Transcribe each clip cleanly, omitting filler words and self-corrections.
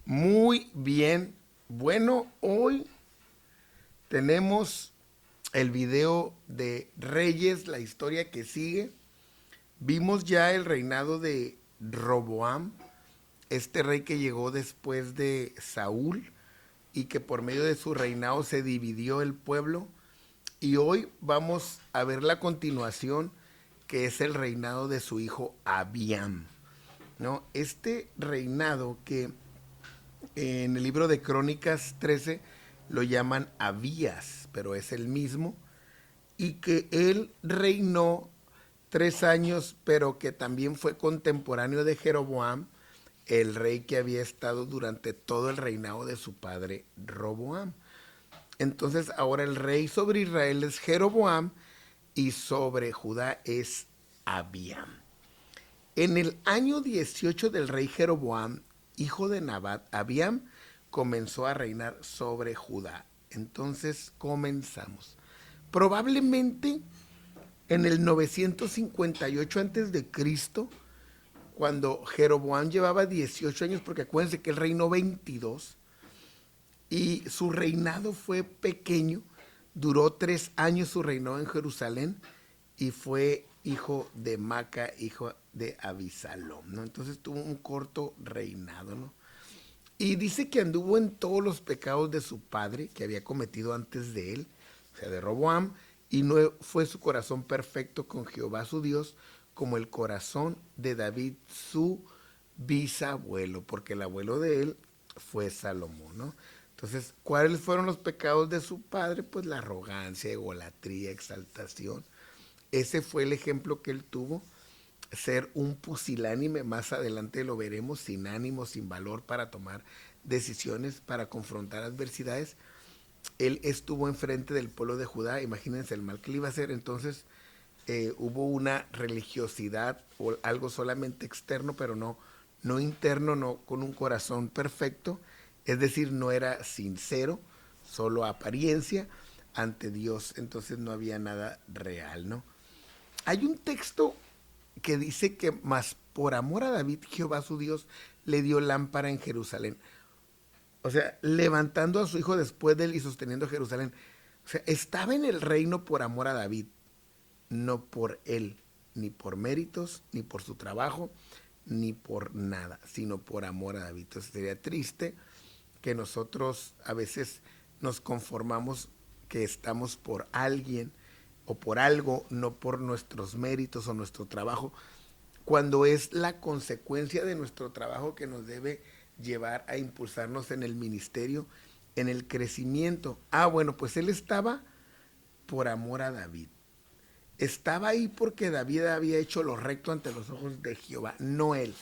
Muy bien. Bueno, hoy tenemos el video de Reyes, la historia que sigue. Vimos ya el reinado de Roboam, este rey que llegó después de Saúl y que por medio de su reinado se dividió el pueblo. Y hoy vamos a ver la continuación, que es el reinado de su hijo Abiam, ¿no? Este reinado que en el libro de Crónicas 13 lo llaman Abías, pero es el mismo, y que él reinó 3 años, pero que también fue contemporáneo de Jeroboam, el rey que había estado durante todo el reinado de su padre Roboam. Entonces ahora el rey sobre Israel es Jeroboam y sobre Judá es Abiam. En el año 18 del rey Jeroboam, hijo de Nabat, Abiam comenzó a reinar sobre Judá. Entonces comenzamos. Probablemente en el 958 antes de Cristo, cuando Jeroboam llevaba 18 años, porque acuérdense que él reinó 22 y su reinado fue pequeño, duró 3 años su reinado en Jerusalén y fue hijo de Maca, hijo de Abisalom, ¿no? Entonces tuvo un corto reinado, ¿no? Y dice que anduvo en todos los pecados de su padre que había cometido antes de él, o sea, de Roboam, y no fue su corazón perfecto con Jehová su Dios, como el corazón de David su bisabuelo, porque el abuelo de él fue Salomón, ¿no? Entonces, ¿cuáles fueron los pecados de su padre? Pues la arrogancia, egolatría, exaltación. Ese fue el ejemplo que él tuvo, ser un pusilánime. Más adelante lo veremos, sin ánimo, sin valor para tomar decisiones, para confrontar adversidades. Él estuvo enfrente del pueblo de Judá, imagínense el mal que le iba a hacer. Entonces hubo una religiosidad o algo solamente externo, pero no interno, no con un corazón perfecto, es decir, no era sincero, solo apariencia ante Dios. Entonces no había nada real, ¿no? Hay un texto que dice que más por amor a David, Jehová su Dios le dio lámpara en Jerusalén. O sea, levantando a su hijo después de él y sosteniendo Jerusalén. O sea, estaba en el reino por amor a David, no por él, ni por méritos, ni por su trabajo, ni por nada, sino por amor a David. Entonces sería triste que nosotros a veces nos conformamos que estamos por alguien o por algo, no por nuestros méritos o nuestro trabajo, cuando es la consecuencia de nuestro trabajo que nos debe llevar a impulsarnos en el ministerio, en el crecimiento. Bueno, pues él estaba por amor a David. Estaba ahí porque David había hecho lo recto ante los ojos de Jehová, no él.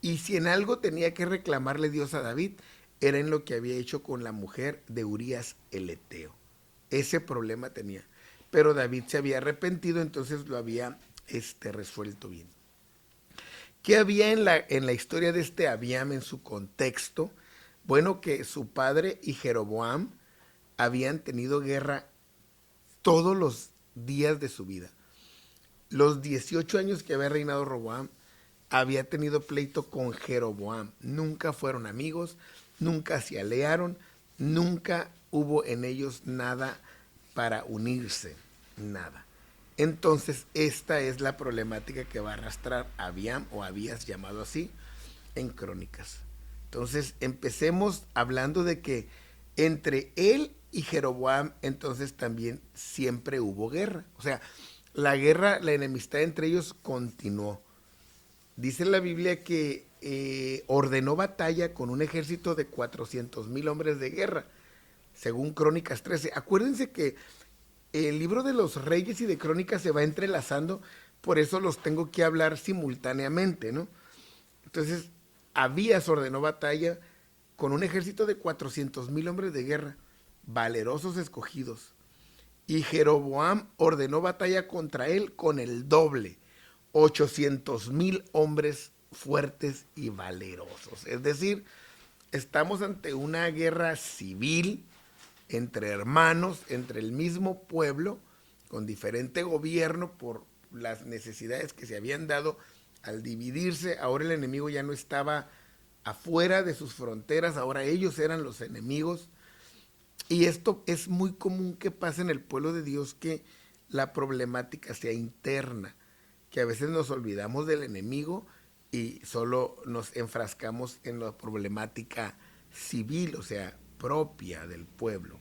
Y si en algo tenía que reclamarle Dios a David, era en lo que había hecho con la mujer de Urías el Eteo. Ese problema tenía. Pero David se había arrepentido, entonces lo había resuelto bien. ¿Qué había en la historia de este Abiam en su contexto? Bueno, que su padre y Jeroboam habían tenido guerra todos los días de su vida. Los 18 años que había reinado Roboam, había tenido pleito con Jeroboam. Nunca fueron amigos, nunca se aliaron, nunca hubo en ellos nada para unirse, nada. Entonces, esta es la problemática que va a arrastrar Abiam, o Abías llamado así, en Crónicas. Entonces, empecemos hablando de que entre él y Jeroboam, entonces también siempre hubo guerra. O sea, la guerra, la enemistad entre ellos continuó. Dice la Biblia que ordenó batalla con un ejército de 400,000 hombres de guerra, según Crónicas 13. Acuérdense que el libro de los Reyes y de Crónicas se va entrelazando, por eso los tengo que hablar simultáneamente, ¿no? Entonces, Abías ordenó batalla con un ejército de 400,000 hombres de guerra, valerosos escogidos. Y Jeroboam ordenó batalla contra él con el doble, 800,000 hombres fuertes y valerosos. Es decir, estamos ante una guerra civil entre hermanos, entre el mismo pueblo, con diferente gobierno por las necesidades que se habían dado al dividirse. Ahora el enemigo ya no estaba afuera de sus fronteras, ahora ellos eran los enemigos. Y esto es muy común que pase en el pueblo de Dios, que la problemática sea interna, que a veces nos olvidamos del enemigo y solo nos enfrascamos en la problemática civil, o sea, propia del pueblo.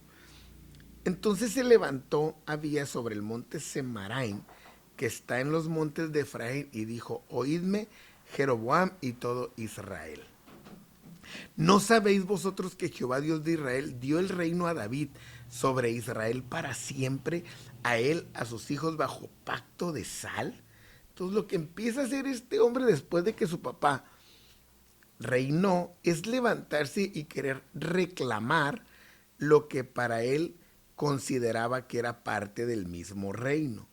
Entonces se levantó Abías sobre el monte Semaraim, que está en los montes de Efraín, y dijo: oídme, Jeroboam y todo Israel. ¿No sabéis vosotros que Jehová Dios de Israel dio el reino a David sobre Israel para siempre, a él, a sus hijos bajo pacto de sal? Entonces lo que empieza a hacer este hombre después de que su papá reinó es levantarse y querer reclamar lo que para él consideraba que era parte del mismo reino.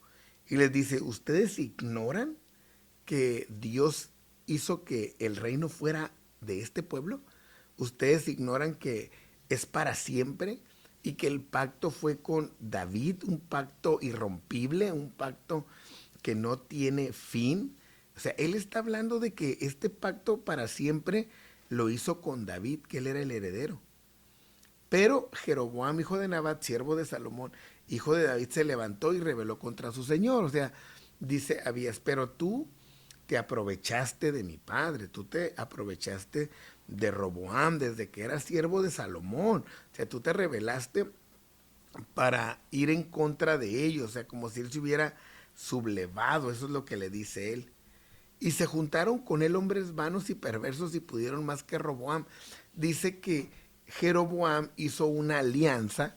Y les dice: ¿ustedes ignoran que Dios hizo que el reino fuera de este pueblo? ¿Ustedes ignoran que es para siempre y que el pacto fue con David, un pacto irrompible, un pacto que no tiene fin? O sea, él está hablando de que este pacto para siempre lo hizo con David, que él era el heredero. Pero Jeroboam, hijo de Nabat, siervo de Salomón, hijo de David, se levantó y rebeló contra su señor. O sea, dice Abías: pero tú te aprovechaste de mi padre, tú te aprovechaste de Roboam desde que era siervo de Salomón. O sea, tú te rebelaste para ir en contra de ellos, o sea, como si él se hubiera sublevado, eso es lo que le dice él. Y se juntaron con él hombres vanos y perversos y pudieron más que Roboam. Dice que Jeroboam hizo una alianza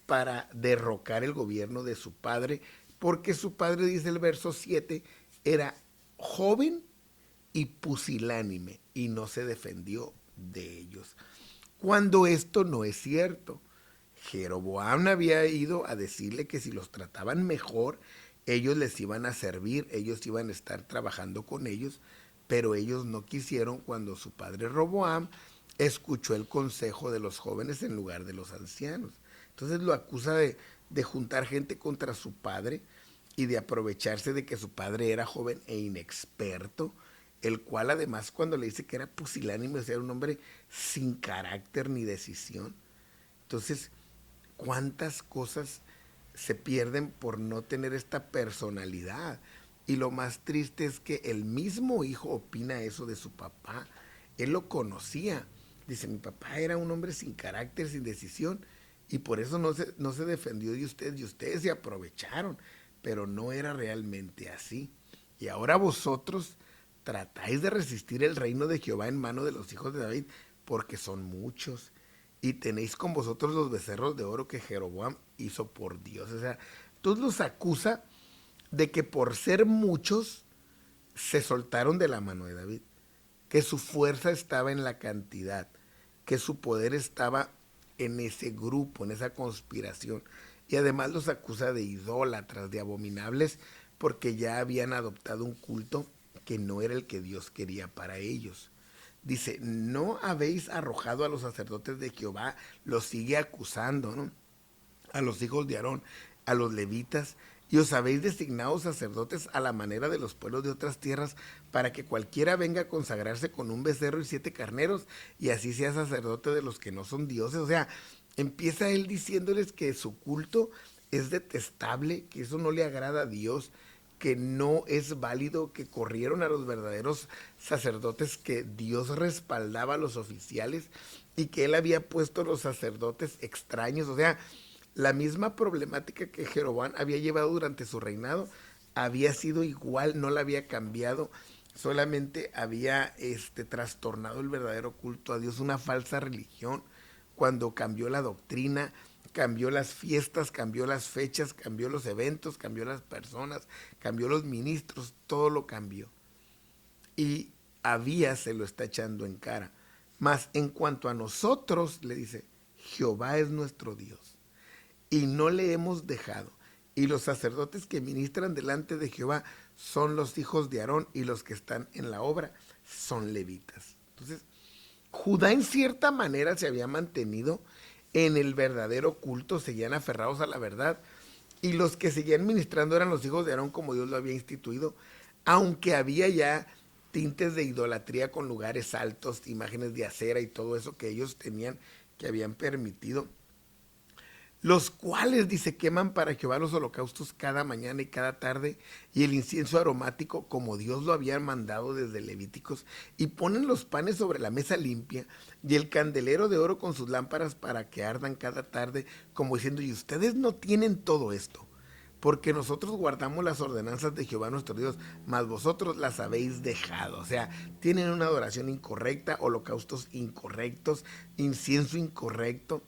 para derrocar el gobierno de su padre, porque su padre, dice el verso 7, era joven y pusilánime y no se defendió de ellos. Cuando esto no es cierto. Jeroboam había ido a decirle que si los trataban mejor, ellos les iban a servir, ellos iban a estar trabajando con ellos, pero ellos no quisieron cuando su padre Roboam escuchó el consejo de los jóvenes en lugar de los ancianos. Entonces lo acusa de juntar gente contra su padre y de aprovecharse de que su padre era joven e inexperto, el cual además cuando le dice que era pusilánime, o sea, era un hombre sin carácter ni decisión. Entonces, ¿cuántas cosas se pierden por no tener esta personalidad? Y lo más triste es que el mismo hijo opina eso de su papá. Él lo conocía. Dice: mi papá era un hombre sin carácter, sin decisión, y por eso no se defendió de ustedes, y ustedes se aprovecharon, pero no era realmente así. Y ahora vosotros tratáis de resistir el reino de Jehová en mano de los hijos de David, porque son muchos, y tenéis con vosotros los becerros de oro que Jeroboam hizo por Dios. O sea, entonces los acusa de que por ser muchos se soltaron de la mano de David, que su fuerza estaba en la cantidad, que su poder estaba en ese grupo, en esa conspiración. Y además los acusa de idólatras, de abominables, porque ya habían adoptado un culto que no era el que Dios quería para ellos. Dice: no habéis arrojado a los sacerdotes de Jehová, los sigue acusando, ¿no?, a los hijos de Aarón, a los levitas, y os habéis designado sacerdotes a la manera de los pueblos de otras tierras, para que cualquiera venga a consagrarse con un becerro y 7 carneros, y así sea sacerdote de los que no son dioses. O sea, empieza él diciéndoles que su culto es detestable, que eso no le agrada a Dios, que no es válido, que corrieron a los verdaderos sacerdotes, que Dios respaldaba a los oficiales y que él había puesto los sacerdotes extraños. O sea, la misma problemática que Jeroboam había llevado durante su reinado había sido igual, no la había cambiado, solamente había trastornado el verdadero culto a Dios, una falsa religión, cuando cambió la doctrina, cambió las fiestas, cambió las fechas, cambió los eventos, cambió las personas, cambió los ministros, todo lo cambió. Y Abías se lo está echando en cara. Mas en cuanto a nosotros, le dice: Jehová es nuestro Dios y no le hemos dejado. Y los sacerdotes que ministran delante de Jehová son los hijos de Aarón, y los que están en la obra son levitas. Entonces, Judá en cierta manera se había mantenido en el verdadero culto, seguían aferrados a la verdad, y los que seguían ministrando eran los hijos de Aarón como Dios lo había instituido, aunque había ya tintes de idolatría con lugares altos, imágenes de acera y todo eso que ellos tenían, que habían permitido, los cuales, dice, queman para Jehová los holocaustos cada mañana y cada tarde, y el incienso aromático como Dios lo había mandado desde Levíticos, y ponen los panes sobre la mesa limpia, y el candelero de oro con sus lámparas para que ardan cada tarde, como diciendo, y ustedes no tienen todo esto, porque nosotros guardamos las ordenanzas de Jehová nuestro Dios, mas vosotros las habéis dejado. O sea, tienen una adoración incorrecta, holocaustos incorrectos, incienso incorrecto,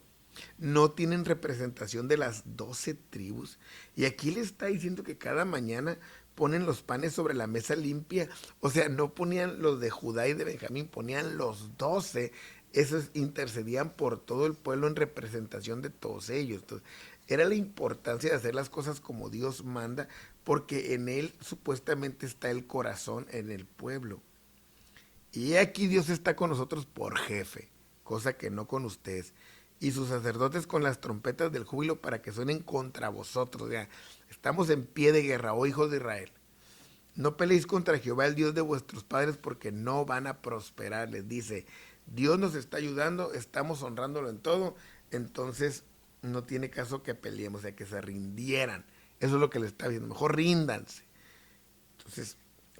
no tienen representación de las 12 tribus. Y aquí le está diciendo que cada mañana ponen los panes sobre la mesa limpia. O sea, no ponían los de Judá y de Benjamín, ponían los 12. Esos intercedían por todo el pueblo en representación de todos ellos. Entonces, era la importancia de hacer las cosas como Dios manda, porque en él supuestamente está el corazón en el pueblo. Y aquí Dios está con nosotros por jefe, cosa que no con ustedes. Y sus sacerdotes con las trompetas del júbilo para que suenen contra vosotros. Ya, estamos en pie de guerra, oh hijos de Israel. No peleéis contra Jehová, el Dios de vuestros padres, porque no van a prosperar. Les dice, Dios nos está ayudando, estamos honrándolo en todo, entonces no tiene caso que peleemos, o sea, que se rindieran. Eso es lo que le está diciendo, mejor ríndanse. Entonces,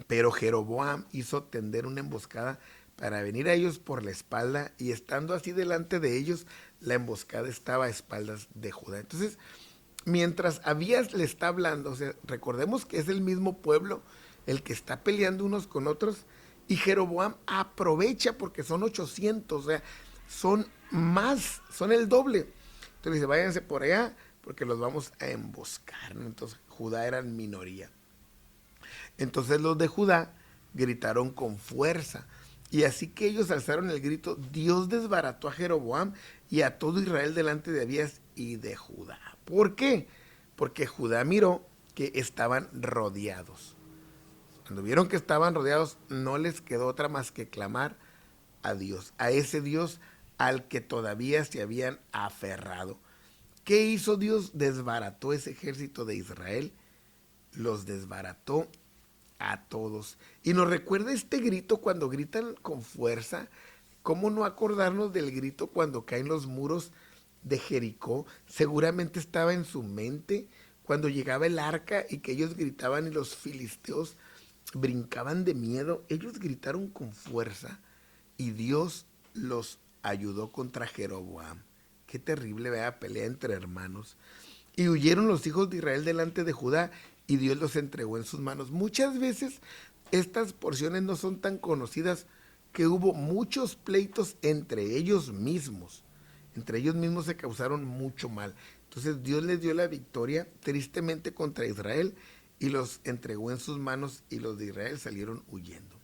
pero Jeroboam hizo tender una emboscada para venir a ellos por la espalda, y estando así delante de ellos, la emboscada estaba a espaldas de Judá. Entonces, mientras Abías le está hablando, o sea, recordemos que es el mismo pueblo el que está peleando unos con otros, y Jeroboam aprovecha porque son 800, o sea, son más, son el doble. Entonces dice, váyanse por allá porque los vamos a emboscar, ¿no? Entonces Judá eran minoría. Entonces los de Judá gritaron con fuerza. Y así que ellos alzaron el grito, Dios desbarató a Jeroboam y a todo Israel delante de Abías y de Judá. ¿Por qué? Porque Judá miró que estaban rodeados. Cuando vieron que estaban rodeados, no les quedó otra más que clamar a Dios, a ese Dios al que todavía se habían aferrado. ¿Qué hizo Dios? Desbarató ese ejército de Israel, los desbarató a todos. Y nos recuerda este grito cuando gritan con fuerza. ¿Cómo no acordarnos del grito cuando caen los muros de Jericó? Seguramente estaba en su mente cuando llegaba el arca y que ellos gritaban y los filisteos brincaban de miedo. Ellos gritaron con fuerza y Dios los ayudó contra Jeroboam. Qué terrible, vea, pelea entre hermanos. Y huyeron los hijos de Israel delante de Judá y Dios los entregó en sus manos. Muchas veces estas porciones no son tan conocidas, que hubo muchos pleitos entre ellos mismos. Entre ellos mismos se causaron mucho mal. Entonces Dios les dio la victoria tristemente contra Israel y los entregó en sus manos, y los de Israel salieron huyendo.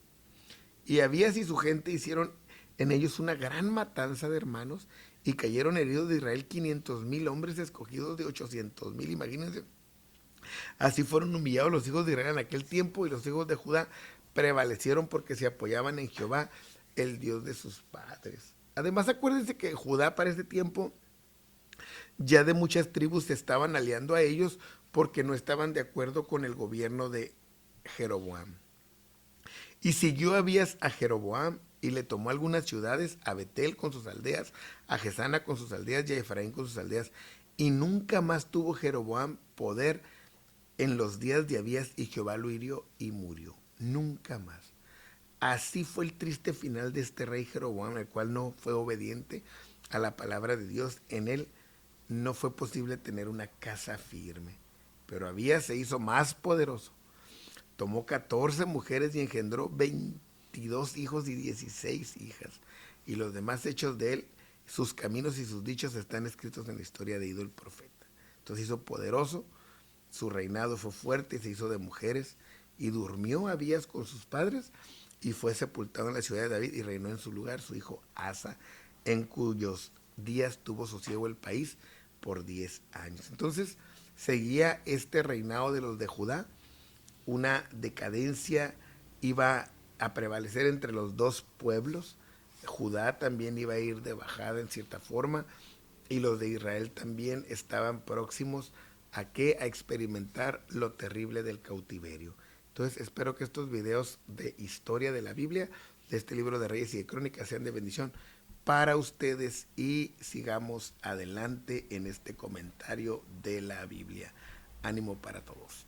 Y Abías y su gente hicieron en ellos una gran matanza de hermanos, y cayeron heridos de Israel 500,000 hombres escogidos de 800,000, imagínense. Así fueron humillados los hijos de Israel en aquel tiempo, y los hijos de Judá prevalecieron porque se apoyaban en Jehová, el Dios de sus padres. Además, acuérdense que Judá para ese tiempo ya de muchas tribus se estaban aliando a ellos porque no estaban de acuerdo con el gobierno de Jeroboam. Y siguió Abías a Jeroboam y le tomó algunas ciudades, a Betel con sus aldeas, a Gesana con sus aldeas y a Efraín con sus aldeas. Y nunca más tuvo Jeroboam poder en los días de Abías, y Jehová lo hirió y murió. Nunca más. Así fue el triste final de este rey Jeroboam, el cual no fue obediente a la palabra de Dios. En él no fue posible tener una casa firme. Pero Abías se hizo más poderoso. Tomó 14 mujeres y engendró 22 hijos y 16 hijas. Y los demás hechos de él, sus caminos y sus dichos están escritos en la historia de Iddo el profeta. Entonces hizo poderoso, su reinado fue fuerte y se hizo de mujeres. Y durmió Abías con sus padres y fue sepultado en la ciudad de David, y reinó en su lugar su hijo Asa, en cuyos días tuvo sosiego el país por 10 años. Entonces seguía este reinado de los de Judá. Una decadencia iba a prevalecer entre los dos pueblos. Judá también iba a ir de bajada en cierta forma, y los de Israel también estaban próximos a experimentar lo terrible del cautiverio. Entonces espero que estos videos de historia de la Biblia, de este libro de Reyes y de Crónicas, sean de bendición para ustedes y sigamos adelante en este comentario de la Biblia. Ánimo para todos.